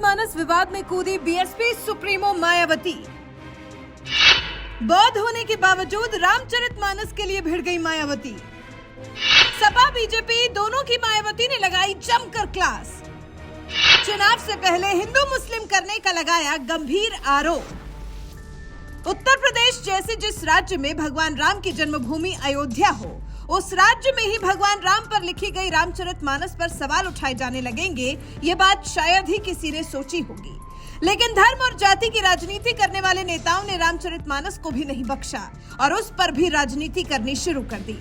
रामचरितमानस विवाद में कूदी बीएसपी सुप्रीमो मायावती। बौद्ध होने के बावजूद रामचरितमानस के लिए भिड़ गई मायावती। सपा बीजेपी दोनों की मायावती ने लगाई जमकर क्लास। चुनाव से पहले हिंदू मुस्लिम करने का लगाया गंभीर आरोप। उत्तर प्रदेश जैसे जिस राज्य में भगवान राम की जन्मभूमि अयोध्या हो, उस राज्य में ही भगवान राम पर लिखी गई रामचरितमानस पर सवाल उठाए जाने लगेंगे, ये बात शायद ही किसी ने सोची होगी। लेकिन धर्म और जाति की राजनीति करने वाले नेताओं ने रामचरितमानस को भी नहीं बख्शा और उस पर भी राजनीति करनी शुरू कर दी।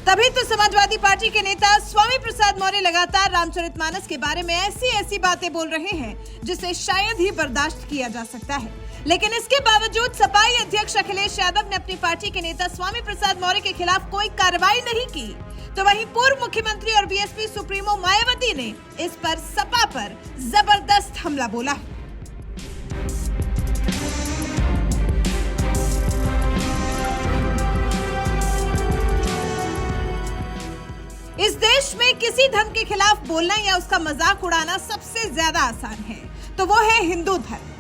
तभी तो समाजवादी पार्टी के नेता स्वामी प्रसाद मौर्य लगातार रामचरितमानस के बारे में ऐसी बातें बोल रहे हैं जिसे शायद ही बर्दाश्त किया जा सकता है। लेकिन इसके बावजूद सपाई अध्यक्ष अखिलेश यादव ने अपनी पार्टी के नेता स्वामी प्रसाद मौर्य के खिलाफ कोई कार्रवाई नहीं की, तो वहीं पूर्व मुख्यमंत्री और बीएसपी सुप्रीमो मायावती ने इस पर सपा पर जबरदस्त हमला बोला है। इस देश में किसी धर्म के खिलाफ बोलना या उसका मजाक उड़ाना सबसे ज्यादा आसान है, तो वो है हिंदू धर्म,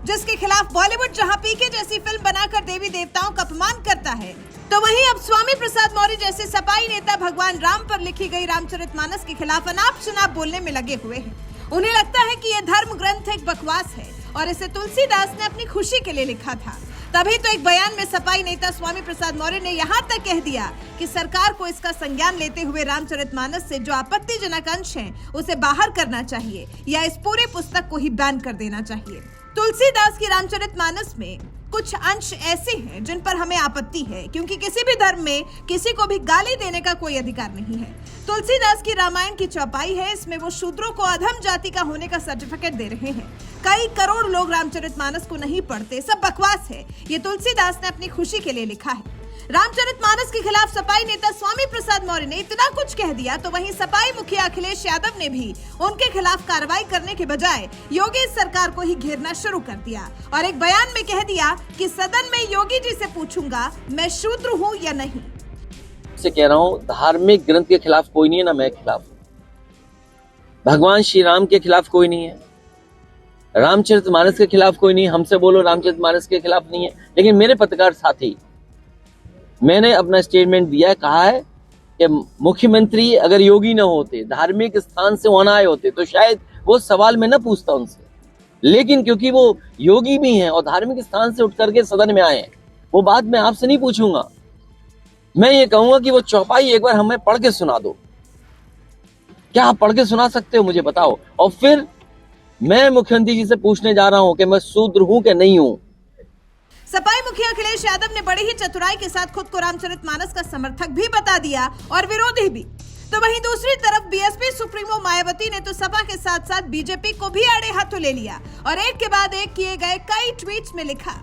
जिसके खिलाफ बॉलीवुड जहां पीके जैसी फिल्म बनाकर देवी देवताओं का अपमान करता है, तो वहीं अब स्वामी प्रसाद मौर्य जैसे सपाई नेता भगवान राम पर लिखी गई रामचरितमानस के खिलाफ अनाप शनाप बोलने में लगे हुए हैं। उन्हें लगता है कि यह धर्म ग्रंथ एक बकवास है और इसे तुलसीदास ने अपनी खुशी के लिए लिखा था। तभी तो एक बयान में सपाई नेता स्वामी प्रसाद मौर्य ने यहाँ तक कह दिया कि सरकार को इसका संज्ञान लेते हुए रामचरितमानस से जो आपत्तिजनक अंश हैं, उसे बाहर करना चाहिए या इस पूरे पुस्तक को ही बैन कर देना चाहिए। तुलसीदास की रामचरितमानस में कुछ अंश ऐसे हैं जिन पर हमें आपत्ति है, क्योंकि किसी भी धर्म में किसी को भी गाली देने का कोई अधिकार नहीं है। तुलसीदास की रामायण की चौपाई है, इसमें वो शूद्रों को अधम जाति का होने का सर्टिफिकेट दे रहे हैं। कई करोड़ लोग रामचरितमानस को नहीं पढ़ते, सब बकवास है। ये तुलसीदास ने अपनी खुशी के लिए लिखा है। रामचरितमानस के खिलाफ सपाई नेता स्वामी प्रसाद मौर्य ने इतना कुछ कह दिया, तो वहीं सपाई मुखिया अखिलेश यादव ने भी उनके खिलाफ कार्रवाई करने के बजाय योगी सरकार को ही घेरना शुरू कर दिया और एक बयान में कह दिया कि सदन में योगी जी से पूछूंगा मैं शूद्र हूँ या नहीं। से कह रहा हूँ, धार्मिक ग्रंथ के खिलाफ कोई नहीं है, ना मैं खिलाफ हूँ। भगवान श्री राम के खिलाफ कोई नहीं है, रामचरितमानस के खिलाफ कोई नहीं। हमसे बोलो रामचरितमानस के खिलाफ नहीं है, लेकिन मेरे पत्रकार साथी, मैंने अपना स्टेटमेंट दिया है, कहा है कि मुख्यमंत्री अगर योगी न होते, धार्मिक स्थान से वहां आए होते, तो शायद वो सवाल मैं न पूछता उनसे। लेकिन क्योंकि वो योगी भी हैं और धार्मिक स्थान से उठ करके सदन में आए हैं, वो बात मैं आपसे नहीं पूछूंगा। मैं ये कहूंगा कि वो चौपाई एक बार हमें पढ़ के सुना दो। क्या आप पढ़ के सुना सकते हो, मुझे बताओ। और फिर मैं मुख्यमंत्री जी से पूछने जा रहा हूं कि मैं शूद्र हूं कि नहीं हूं। सपाई मुखिया अखिलेश यादव ने बड़ी ही चतुराई के साथ खुद को रामचरितमानस का समर्थक भी बता दिया और विरोधी भी। तो वहीं दूसरी तरफ बीएसपी सुप्रीमो मायावती ने तो सपा के साथ साथ बीजेपी को भी आड़े हाथों ले लिया और एक के बाद एक किए गए कई ट्वीट्स में लिखा,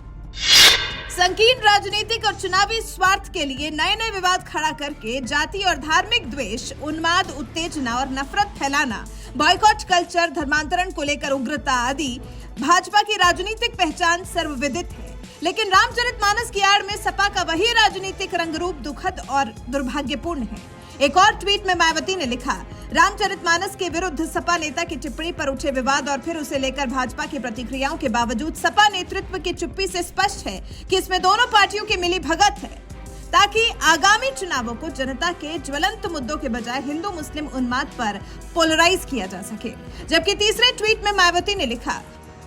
संकीर्ण राजनीतिक और चुनावी स्वार्थ के लिए नए नए विवाद खड़ा करके जाति और धार्मिक द्वेष, उन्माद, उत्तेजना और नफरत फैलाना, बॉयकॉट कल्चर, धर्मांतरण को लेकर उग्रता आदि भाजपा की राजनीतिक पहचान सर्वविदित है। लेकिन रामचरितमानस की आड़ में सपा का वही राजनीतिक रंगरूप दुखद और दुर्भाग्यपूर्ण है। एक और ट्वीट में मायावती ने लिखा, रामचरितमानस के विरुद्ध सपा नेता की टिप्पणी पर उठे विवाद और फिर उसे लेकर भाजपा की प्रतिक्रियाओं के बावजूद सपा नेतृत्व की चुप्पी से स्पष्ट है कि इसमें दोनों पार्टियों की मिली भगत है, ताकि आगामी चुनावों को जनता के ज्वलंत मुद्दों के बजाय हिंदू मुस्लिम उन्माद पर पोलराइज किया जा सके। जबकि तीसरे ट्वीट में मायावती ने लिखा,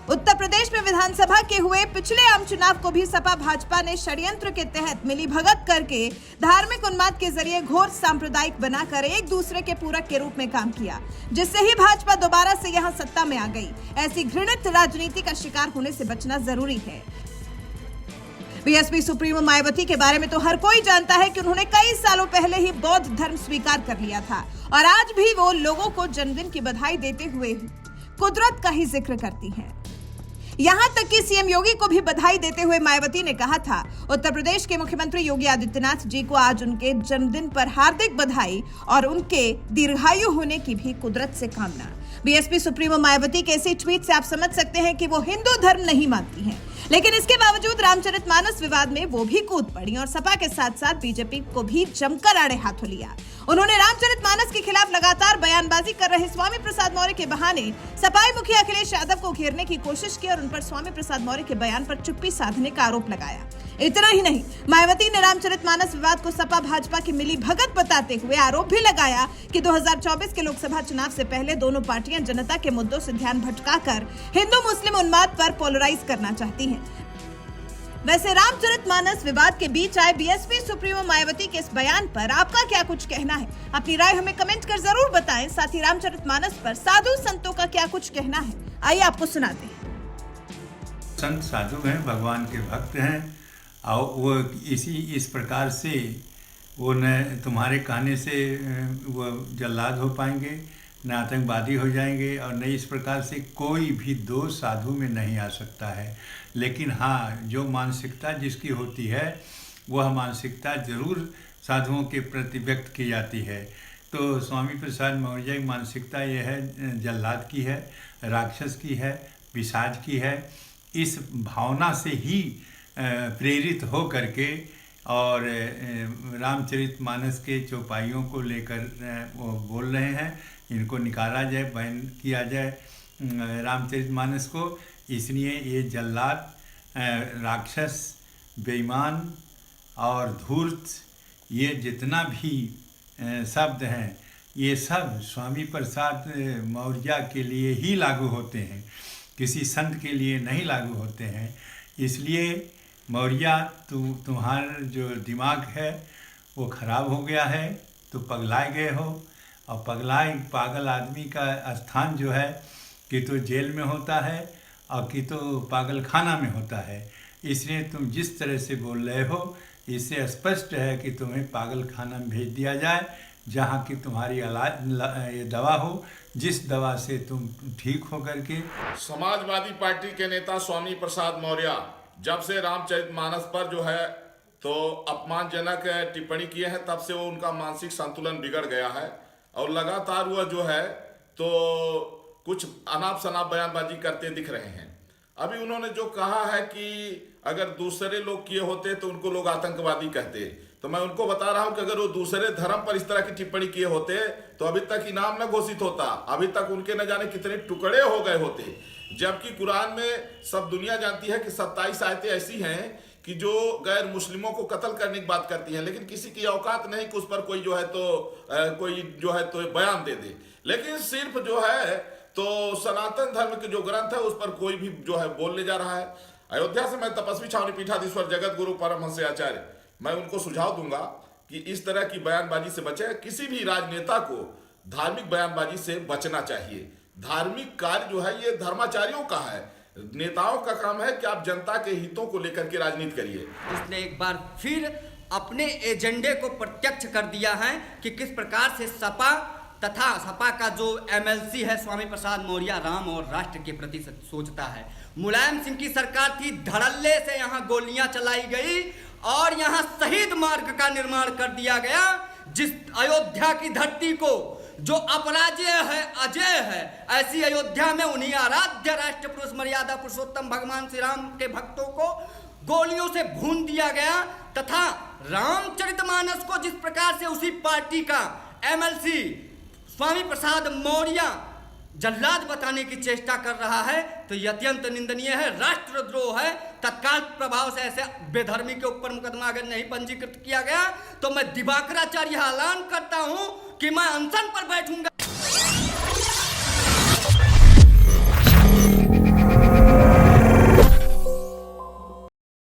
उत्तर प्रदेश में विधानसभा के हुए पिछले आम चुनाव को भी सपा भाजपा ने षड्यंत्र के तहत मिली भगत करके धार्मिक उन्माद के जरिए घोर सांप्रदायिक बनाकर एक दूसरे के पूरक के रूप में काम किया, जिससे ही भाजपा दोबारा से यहां सत्ता में आ गई। ऐसी घृणित राजनीति का शिकार होने से बचना जरूरी है। बीएसपी सुप्रीमो मायावती के बारे में तो हर कोई जानता है कि उन्होंने कई सालों पहले ही बौद्ध धर्म स्वीकार कर लिया था और आज भी वो लोगों को जन्मदिन की बधाई देते हुए कुदरत का ही जिक्र करती हैं। यहाँ तक कि सीएम योगी को भी बधाई देते हुए मायावती ने कहा था, उत्तर प्रदेश के मुख्यमंत्री योगी आदित्यनाथ जी को आज उनके जन्मदिन पर हार्दिक बधाई और उनके दीर्घायु होने की भी कुदरत से कामना। बीएसपी सुप्रीमो मायावती के ऐसे ट्वीट से आप समझ सकते हैं कि वो हिंदू धर्म नहीं मानती हैं। लेकिन इसके बावजूद रामचरितमानस विवाद में वो भी कूद पड़ी और सपा के साथ साथ बीजेपी को भी जमकर आड़े हाथों लिया। उन्होंने रामचरितमानस के खिलाफ लगातार बयानबाजी कर रहे स्वामी प्रसाद मौर्य के बहाने सपाई मुखिया अखिलेश यादव को घेरने की कोशिश की और उन पर स्वामी प्रसाद मौर्य के बयान पर चुप्पी साधने का आरोप लगाया। इतना ही नहीं, मायावती ने रामचरितमानस विवाद को सपा भाजपा की मिली भगत बताते हुए आरोप भी लगाया कि 2024 के लोकसभा चुनाव से पहले दोनों पार्टियां जनता के मुद्दों से ध्यान भटकाकर हिंदू मुस्लिम उन्माद पर पोलराइज करना चाहती हैं। वैसे रामचरितमानस विवाद के बीच आए बीएसपी सुप्रीमो मायावती के इस बयान पर आपका क्या कुछ कहना है? अपनी राय हमें कमेंट कर जरूर बताएं। साथ ही रामचरितमानस पर साधु संतों का क्या कुछ कहना है, आइए आपको सुनाते हैं। संत साधु हैं, भगवान के भक्त हैं और वो इस प्रकार से वो न तुम्हारे कहने से वो जल्लाद हो पाएंगे, न आतंकवादी हो जाएंगे और न इस प्रकार से कोई भी दोष साधु में नहीं आ सकता है। लेकिन हाँ, जो मानसिकता जिसकी होती है वह मानसिकता जरूर साधुओं के प्रति व्यक्त की जाती है। तो स्वामी प्रसाद मौर्य की मानसिकता यह है, जल्लाद की है, राक्षस की है, पिशाच की है। इस भावना से ही प्रेरित हो करके और रामचरितमानस के चौपाइयों को लेकर वो बोल रहे हैं। इनको निकाला जाए, बैन किया जाए रामचरितमानस को। इसलिए ये जल्लाद, राक्षस, बेईमान और धूर्त, ये जितना भी शब्द हैं ये सब स्वामी प्रसाद मौर्य के लिए ही लागू होते हैं, किसी संत के लिए नहीं लागू होते हैं। इसलिए मौर्य तुम्हारा जो दिमाग है वो खराब हो गया है, तो पगलाए गए हो। और पागल आदमी का स्थान जो है कि तो जेल में होता है और कि तो पागल खाना में होता है। इसलिए तुम जिस तरह से बोल रहे हो इससे स्पष्ट है कि तुम्हें पागल खाना में भेज दिया जाए, जहाँ की तुम्हारी ये दवा हो, जिस दवा से तुम ठीक हो करके। समाजवादी पार्टी के नेता स्वामी प्रसाद मौर्य जब से रामचरितमानस पर जो है तो अपमानजनक टिप्पणी किए हैं, तब से वो उनका मानसिक संतुलन बिगड़ गया है और लगातार वह जो है तो कुछ अनाप शनाप बयानबाजी करते दिख रहे हैं। अभी उन्होंने जो कहा है कि अगर दूसरे लोग किए होते तो उनको लोग आतंकवादी कहते, तो मैं उनको बता रहा हूं कि अगर वो दूसरे धर्म पर इस तरह की टिप्पणी किए होते तो अभी तक इनाम न घोषित होता, अभी तक उनके न जाने कितने टुकड़े हो गए होते। जबकि कुरान में सब दुनिया जानती है कि 27 आयतें ऐसी हैं कि जो गैर मुस्लिमों को कत्ल करने की बात करती हैं, लेकिन किसी की औकात नहीं कि उस पर कोई जो है तो बयान दे दे। लेकिन सिर्फ जो है तो सनातन धर्म के जो ग्रंथ है उस पर कोई भी जो है बोलने जा रहा है। अयोध्या से मैं तपस्वी छावनी पीठाधीश्वर जगत गुरु परमहंस आचार्य, मैं उनको सुझाव दूंगा कि इस तरह की बयानबाजी से बचे। किसी भी राजनेता को धार्मिक बयानबाजी से बचना चाहिए। धार्मिक कार्य जो है ये धर्माचार्यों का है, नेताओं का काम है कि आप जनता के हितों को लेकर के राजनीति करिए। इसने एक बार फिर अपने एजेंडे को प्रत्यक्ष कर दिया है कि किस प्रकार से सपा तथा सपा का जो एमएलसी है स्वामी प्रसाद मौर्य राम और राष्ट्र के प्रति सोचता है। मुलायम सिंह की सरकार थी, धड़ल्ले से यहाँ गोलियां चलाई गई और यहाँ शहीद मार्ग का निर्माण कर दिया गया। जिस अयोध्या की धरती को जो अपराजय है, अजय है, ऐसी अयोध्या में उन्हीं आराध्य राष्ट्र पुरुष मर्यादा पुरुषोत्तम भगवान श्री राम के भक्तों को गोलियों से भून दिया गया तथा रामचरितमानस को जिस प्रकार से उसी पार्टी का एमएलसी स्वामी प्रसाद मौर्य जल्लाद बताने की चेष्टा कर रहा है, तो यह अत्यंत निंदनीय है, राष्ट्रद्रोह है। तत्काल प्रभाव से ऐसे बेधर्मी के ऊपर मुकदमा अगर नहीं पंजीकृत किया गया तो मैं दिवाकराचार्य ऐलान करता हूं कि मैं अनशन पर बैठूंगा।